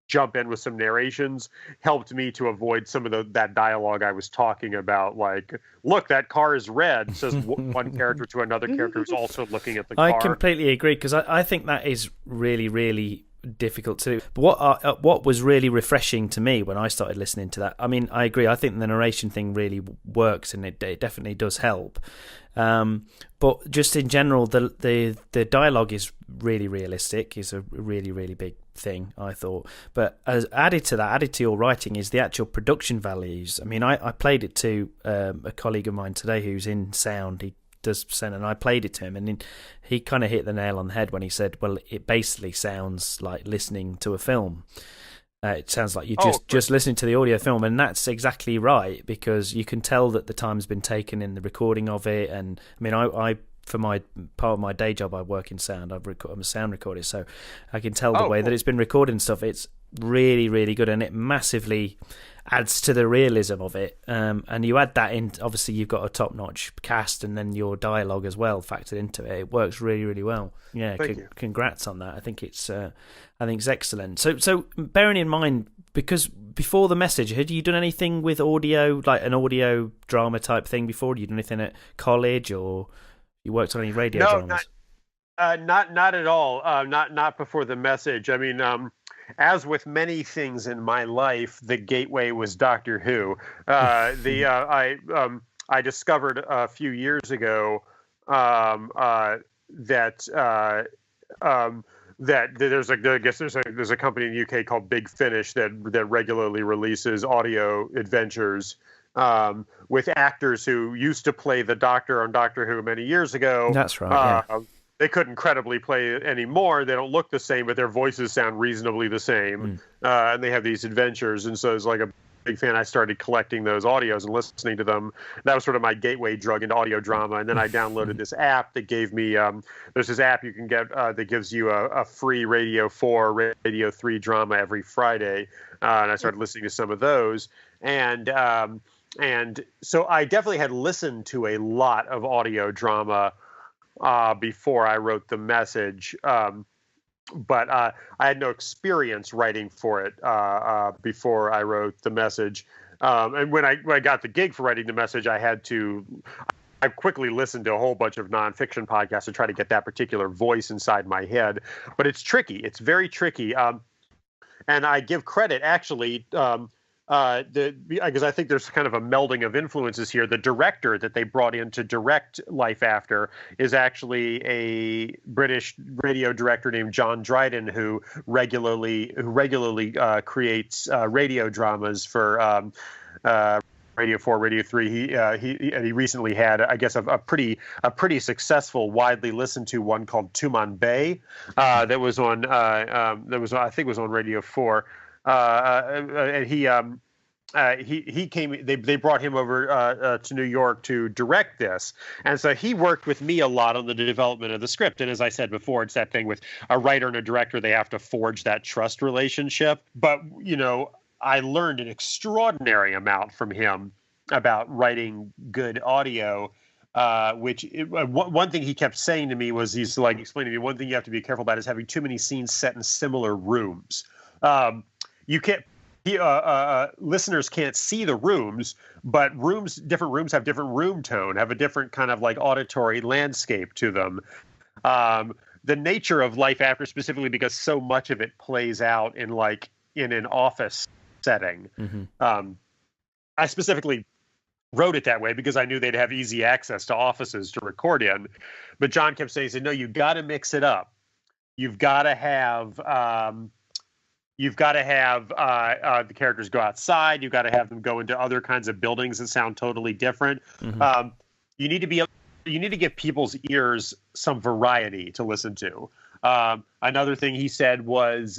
jump in with some narrations helped me to avoid some of that dialogue I was talking about. Like, look, that car is red, says one character to another character who's also looking at the car. I completely agree, because I think that is really, really difficult to do. But what was really refreshing to me when I started listening to that, I agree, I think the narration thing really works, and it definitely does help. But just in general, the dialogue is really realistic, is a really, really big thing, I thought. But as added to your writing is the actual production values. I played it to a colleague of mine today who's in sound. He does sound, and I played it to him, and he kind of hit the nail on the head when he said, well, it basically sounds like listening to a film. It sounds like you're just listening to the audio film, and that's exactly right, because you can tell that the time's been taken in the recording of it. And I for my part of my day job, I work in sound. I'm a sound recorder, so I can tell the way that it's been recorded and stuff. It's really, really good, and it massively adds to the realism of it. And you add that in, obviously you've got a top-notch cast, and then your dialogue as well factored into it. It works really, really well. Yeah, congrats on that. I think it's excellent. So bearing in mind, because before the message, had you done anything with audio, like an audio drama type thing before? Had you done anything at college, or you worked on any radio dramas? Not at all. Not before the message. As with many things in my life, the gateway was Doctor Who. I discovered a few years ago that there's a company in the UK called Big Finish that regularly releases audio adventures with actors who used to play the Doctor on Doctor Who many years ago. That's right. Yeah. They couldn't credibly play it anymore. They don't look the same, but their voices sound reasonably the same. And they have these adventures. And so as like a big fan, I started collecting those audios and listening to them. That was sort of my gateway drug into audio drama. And then I downloaded this app that gave me, there's this app you can get that gives you a free Radio 4, Radio 3 drama every Friday. And I started listening to some of those. And so I definitely had listened to a lot of audio drama before I wrote the message, but I had no experience writing for it before I wrote the message. And when I got the gig for writing the message, I quickly listened to a whole bunch of nonfiction podcasts to try to get that particular voice inside my head. But it's tricky. It's very tricky. And I give credit, actually, because I think there's kind of a melding of influences here. The director that they brought in to direct LifeAfter is actually a British radio director named John Dryden, who regularly creates radio dramas for Radio 4, Radio 3. He recently had, I guess, a pretty successful, widely listened to one called Tuman Bay that was on I think it was on Radio 4. And he came. They brought him over to New York to direct this, and so he worked with me a lot on the development of the script. And as I said before, it's that thing with a writer and a director; they have to forge that trust relationship. But I learned an extraordinary amount from him about writing good audio. One thing he kept saying to me was, he's like explaining to me, one thing you have to be careful about is having too many scenes set in similar rooms. You can't. Listeners can't see the rooms, but different rooms have different room tone, have a different kind of like auditory landscape to them. The nature of Life After, specifically because so much of it plays out in an office setting. Mm-hmm. I specifically wrote it that way because I knew they'd have easy access to offices to record in. But John kept saying, he said, no, you've got to mix it up. You've got to have the characters go outside. You've got to have them go into other kinds of buildings that sound totally different. Mm-hmm. You need to give people's ears some variety to listen to. Another thing he said was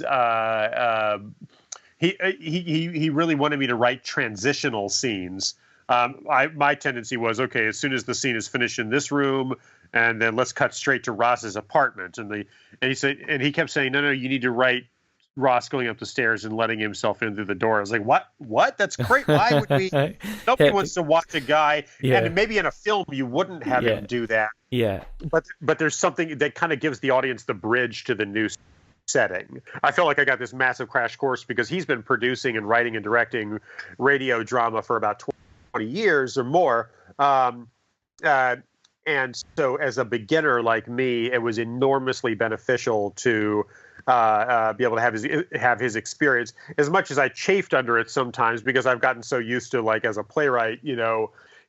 he really wanted me to write transitional scenes. My tendency was, okay, as soon as the scene is finished in this room, and then let's cut straight to Ross's apartment. And he kept saying, no, you need to write Ross going up the stairs and letting himself in through the door. I was like, what? That's great. Why would we? Nobody wants to watch a guy. Yeah. And maybe in a film you wouldn't have him do that. Yeah. But there's something that kind of gives the audience the bridge to the new setting. I felt like I got this massive crash course because he's been producing and writing and directing radio drama for about 20 years or more. And so as a beginner like me, it was enormously beneficial to be able to have his experience, as much as I chafed under it sometimes because I've gotten so used to, like, as a playwright,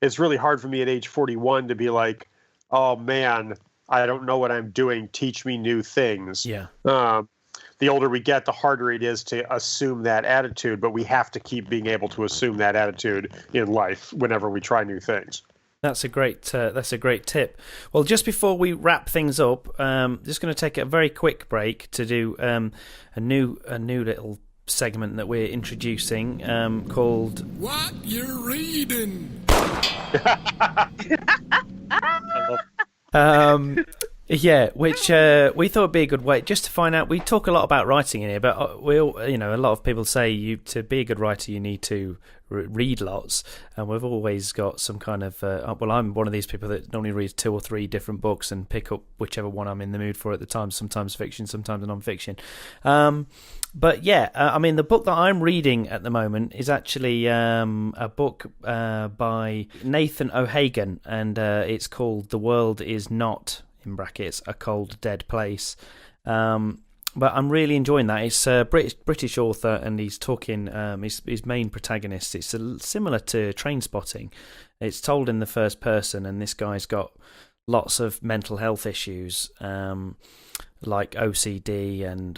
it's really hard for me at age 41 to be like, oh man, I don't know what I'm doing. Teach me new things. Yeah. The older we get, the harder it is to assume that attitude, but we have to keep being able to assume that attitude in life whenever we try new things. That's a great tip. Well, just before we wrap things up, just going to take a very quick break to do a new little segment that we're introducing called What You're Reading. Yeah, which we thought would be a good way just to find out. We talk a lot about writing in here, but a lot of people say to be a good writer you need to read lots, and we've always got some kind of I'm one of these people that normally reads 2 or 3 different books and pick up whichever one I'm in the mood for at the time, sometimes fiction, sometimes non-fiction. But yeah, the book that I'm reading at the moment is actually a book by Nathan O'Hagan, and it's called The World Is Not, in brackets, a Cold Dead Place. But I'm really enjoying that. It's a British author, and he's talking his main protagonist. It's similar to Trainspotting. It's told in the first person, and this guy's got lots of mental health issues, like OCD and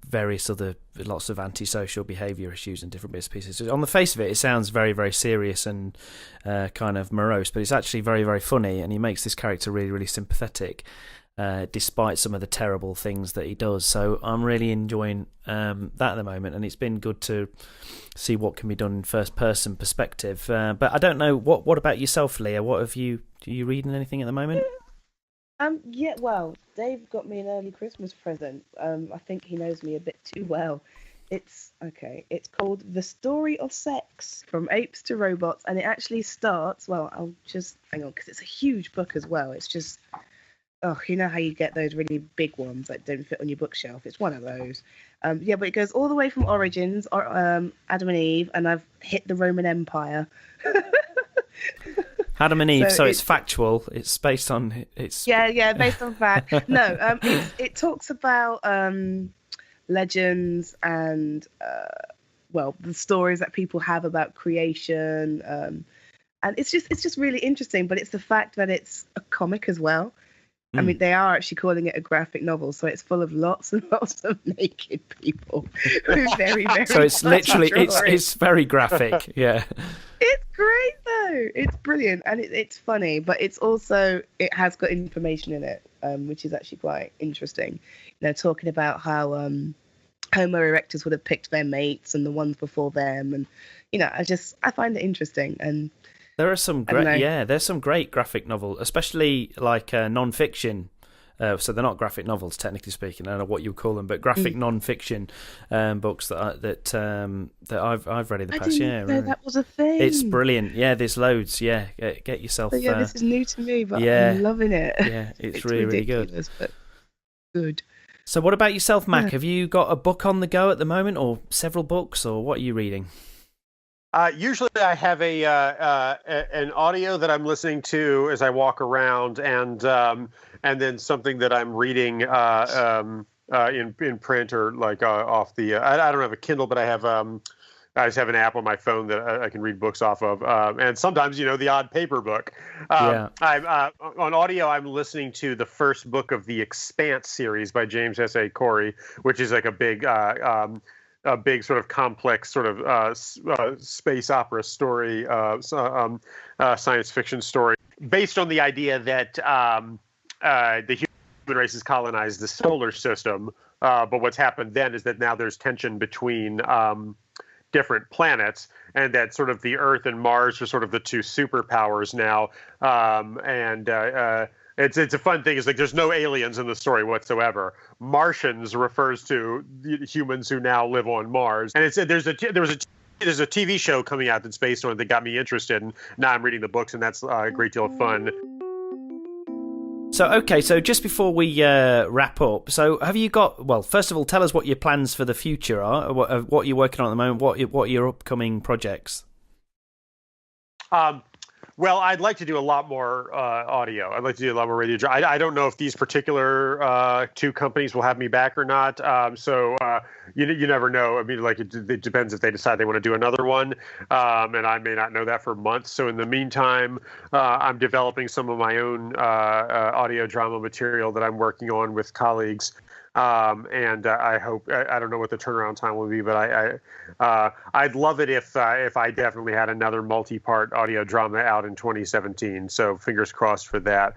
various other lots of antisocial behaviour issues and different bits and pieces. So on the face of it, it sounds very, very serious and kind of morose, but it's actually very, very funny, and he makes this character really, really sympathetic. Despite some of the terrible things that he does. So I'm really enjoying that at the moment, and it's been good to see what can be done in first person perspective. But I don't know, what about yourself, Leah? Are you reading anything at the moment? Yeah, well, Dave got me an early Christmas present. I think he knows me a bit too well. It's called The Story of Sex, From Apes to Robots, and it actually starts, well, I'll just hang on, because it's a huge book as well. It's just, you know how you get those really big ones that don't fit on your bookshelf? It's one of those. But it goes all the way from Origins, Adam and Eve, and I've hit the Roman Empire. Adam and Eve, so it's factual. It's based on... based on fact. No, it talks about legends and, the stories that people have about creation. And it's just really interesting, but it's the fact that it's a comic as well. I mean, they are actually calling it a graphic novel, so it's full of lots and lots of naked people. Very, very. So it's literally it's very graphic. Yeah. It's great though. It's brilliant, and it's funny, but it has got information in it, which is actually quite interesting. Talking about how Homo erectus would have picked their mates and the ones before them, and I find it interesting. And there are some great, there's some great graphic novel, especially like non-fiction So they're not graphic novels, technically speaking. I don't know what you would call them, but graphic non-fiction books that I've read in the past. Didn't know that was a thing. It's brilliant. Yeah, there's loads. Yeah, get yourself. So this is new to me, but I'm loving it. Yeah, it's really, really good. But good. So what about yourself, Mac? Have you got a book on the go at the moment, or several books, or what are you reading? Usually I have an audio that I'm listening to as I walk around, and then something that I'm reading in print or like off the. I don't have a Kindle, but I just have an app on my phone that I can read books off of, and sometimes the odd paper book. I'm on audio. I'm listening to the first book of the Expanse series by James S.A. Corey, which is like a big sort of complex sort of space opera story, science fiction story, based on the idea that the human race has colonized the solar system. But what's happened then is that now there's tension between different planets, and that sort of the Earth and Mars are sort of the two superpowers now. It's a fun thing. It's like there's no aliens in the story whatsoever. Martians refers to humans who now live on Mars, and there's a TV show coming out that's based on it that got me interested, and now I'm reading the books, and that's a great deal of fun. So just before we wrap up, so have you got? Well, first of all, tell us what your plans for the future are. What you're working on at the moment. What are your upcoming projects? Well, I'd like to do a lot more audio. I'd like to do a lot more radio. I don't know if these particular two companies will have me back or not. You never know. I mean, like it depends if they decide they want to do another one, and I may not know that for months. So in the meantime, I'm developing some of my own audio drama material that I'm working on with colleagues. I hope, I don't know what the turnaround time will be, but I'd love it if I definitely had another multi-part audio drama out in 2017. So fingers crossed for that.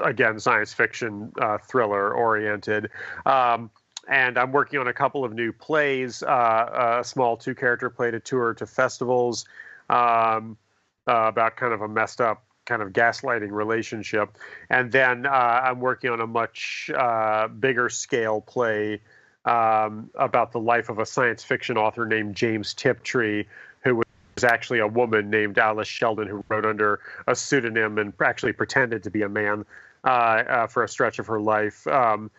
Again, science fiction, thriller oriented. And I'm working on a couple of new plays, a small 2-character play to tour to festivals, about kind of a messed up kind of gaslighting relationship. And then I'm working on a much bigger scale play about the life of a science fiction author named James Tiptree, who was actually a woman named Alice Sheldon, who wrote under a pseudonym and actually pretended to be a man for a stretch of her life. But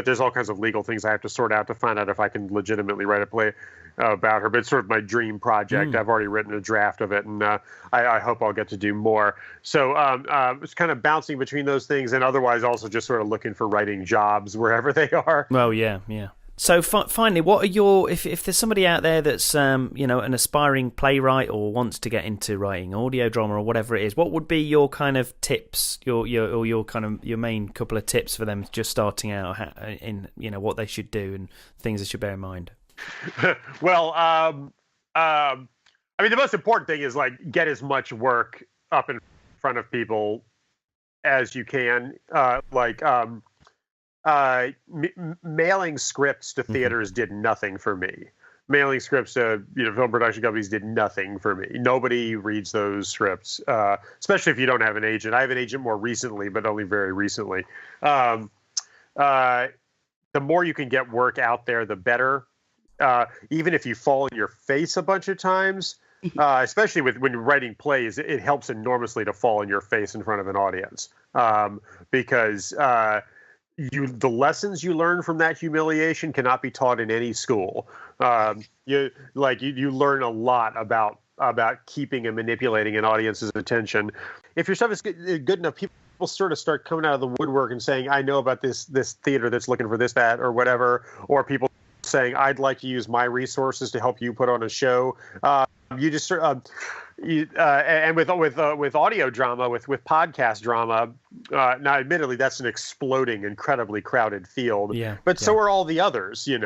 there's all kinds of legal things I have to sort out to find out if I can legitimately write a play about her. But it's sort of my dream project. I've already written a draft of it, and I hope I'll get to do more. So it's kind of bouncing between those things, and otherwise also just sort of looking for writing jobs wherever they are. Well, yeah. So finally, what are your if there's somebody out there that's an aspiring playwright or wants to get into writing audio drama or whatever it is, what would be your kind of tips, your main couple of tips for them just starting out in what they should do and things they should bear in mind? Well, I mean, the most important thing is like get as much work up in front of people as you can. Mailing scripts to theaters did nothing for me. Mailing scripts to film production companies did nothing for me. Nobody reads those scripts, especially if you don't have an agent. I have an agent more recently, but only very recently. The more you can get work out there, the better. Even if you fall on your face a bunch of times, especially when you're writing plays, it helps enormously to fall on your face in front of an audience, because the lessons you learn from that humiliation cannot be taught in any school. You learn a lot about keeping and manipulating an audience's attention. If your stuff is good enough, people sort of start coming out of the woodwork and saying, "I know about this theater that's looking for this, that, or whatever," or people saying, "I'd like to use my resources to help you put on a show." You just and with audio drama, with podcast drama, now admittedly that's an exploding, incredibly crowded field. Yeah, but so are all the others. You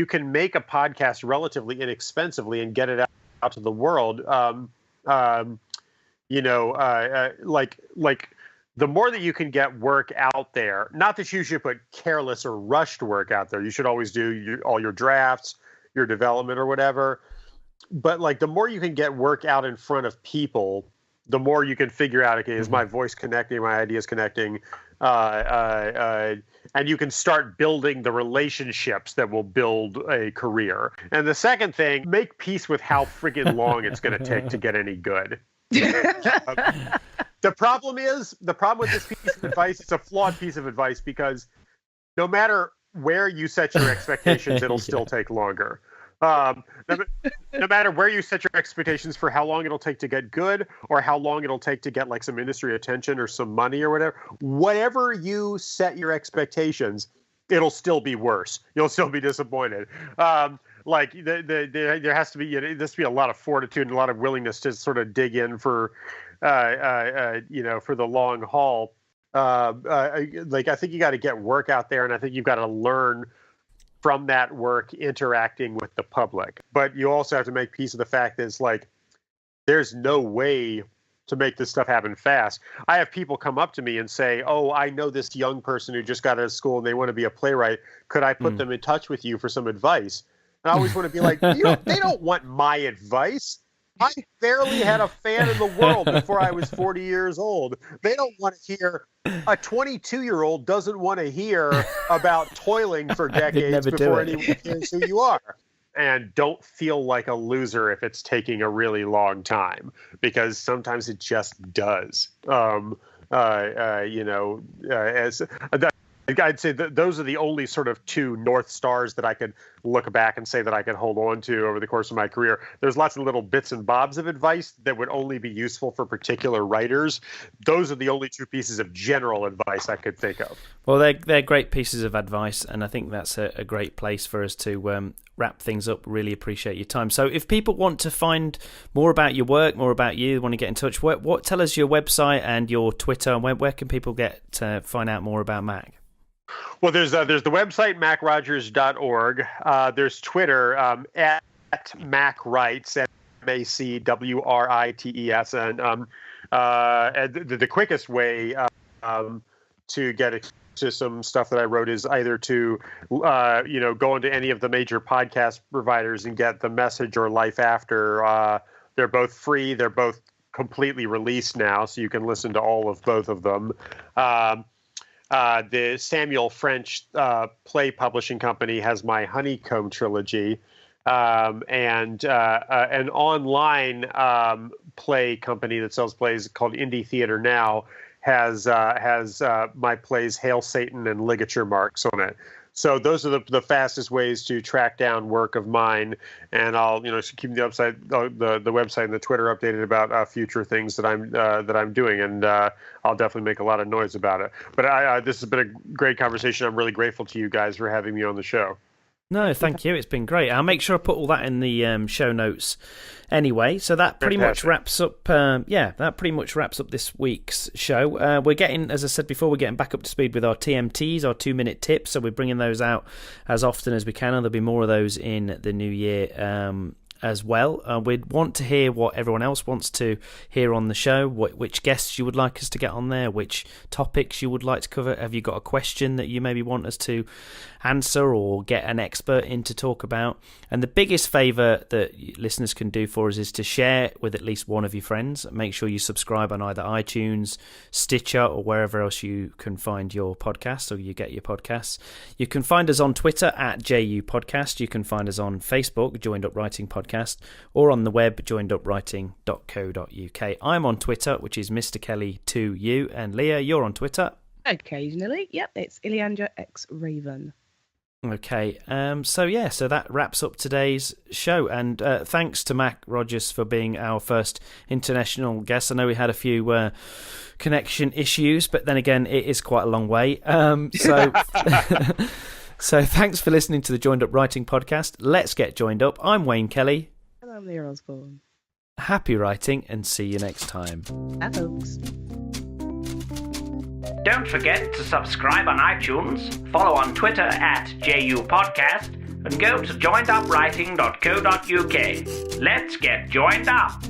can make a podcast relatively inexpensively and get it out to the world. The more that you can get work out there, not that you should put careless or rushed work out there. You should always do all your drafts, your development or whatever. but like the more you can get work out in front of people, the more you can figure out, okay, is my voice connecting, my ideas connecting, and you can start building the relationships that will build a career. And the second thing, make peace with how friggin' long it's going to take to get any good. The problem with this piece of advice, it's a flawed piece of advice, because no matter where you set your expectations, it'll still take longer. No matter where you set your expectations for how long it'll take to get good, or how long it'll take to get like some industry attention or some money or whatever you set your expectations, it'll still be worse. You'll still be disappointed. Like there has to be a lot of fortitude and a lot of willingness to sort of dig in for for the long haul. Like I think you got to get work out there, and I think you've got to learn from that work interacting with the public. But you also have to make peace with the fact that it's like there's no way to make this stuff happen fast. I have people come up to me and say, "Oh, I know this young person who just got out of school and they want to be a playwright. Could I put them in touch with you for some advice?" And I always want to be like, they don't want my advice. I barely had a fan in the world before I was 40 years old. They don't want to hear, a 22-year-old doesn't want to hear about toiling for decades before anyone cares who you are. And don't feel like a loser if it's taking a really long time, because sometimes it just does. I'd say that those are the only sort of two North Stars that I could look back and say that I could hold on to over the course of my career. There's lots of little bits and bobs of advice that would only be useful for particular writers. Those are the only two pieces of general advice I could think of. Well, they're great pieces of advice, and I think that's a great place for us to wrap things up. Really appreciate your time. So if people want to find more about your work, more about you, want to get in touch, tell us your website and your Twitter, and where can people get to find out more about Mac? Well, there's the website, macrogers.org. There's Twitter, at MacWrites, MacWrites. And the quickest way to get to some stuff that I wrote is either to, go into any of the major podcast providers and get The Message or LifeAfter. They're both free. They're both completely released now, so you can listen to both of them. The Samuel French play publishing company has my Honeycomb Trilogy, and an online play company that sells plays called Indie Theater Now has my plays Hail Satan and Ligature Marks on it. So those are the fastest ways to track down work of mine, and I'll keep the website and the Twitter updated about future things that I'm doing, and I'll definitely make a lot of noise about it. But this has been a great conversation. I'm really grateful to you guys for having me on the show. No, thank you. It's been great. I'll make sure I put all that in the show notes anyway. So that pretty much wraps up. That pretty much wraps up this week's show. We're getting, as I said before, we're getting back up to speed with our TMTs, our 2-minute tips. So we're bringing those out as often as we can, and there'll be more of those in the new year as well. We'd want to hear what everyone else wants to hear on the show, which guests you would like us to get on there, which topics you would like to cover. Have you got a question that you maybe want us to answer or get an expert in to talk about? And the biggest favour that listeners can do for us is to share with at least one of your friends. Make sure you subscribe on either iTunes, Stitcher, or wherever else you can find your podcasts or you get your podcasts. You can find us on Twitter at JU Podcast. You can find us on Facebook, Joined Up Writing Podcast, or on the web, joinedupwriting.co.uk. I'm on Twitter, which is Mr. Kelly2U, and Leah, you're on Twitter. Occasionally, yep, it's Ileandra X Raven. Okay, so that wraps up today's show, and thanks to Mac Rogers for being our first international guest. I know we had a few connection issues, but then again, it is quite a long way. So thanks for listening to the Joined Up Writing Podcast. Let's get joined up. I'm Wayne Kelly. And I'm Leah Osborne. Happy writing, and see you next time. Bye, folks. Don't forget to subscribe on iTunes, follow on Twitter at JU Podcast, and go to joinedupwriting.co.uk. Let's get joined up!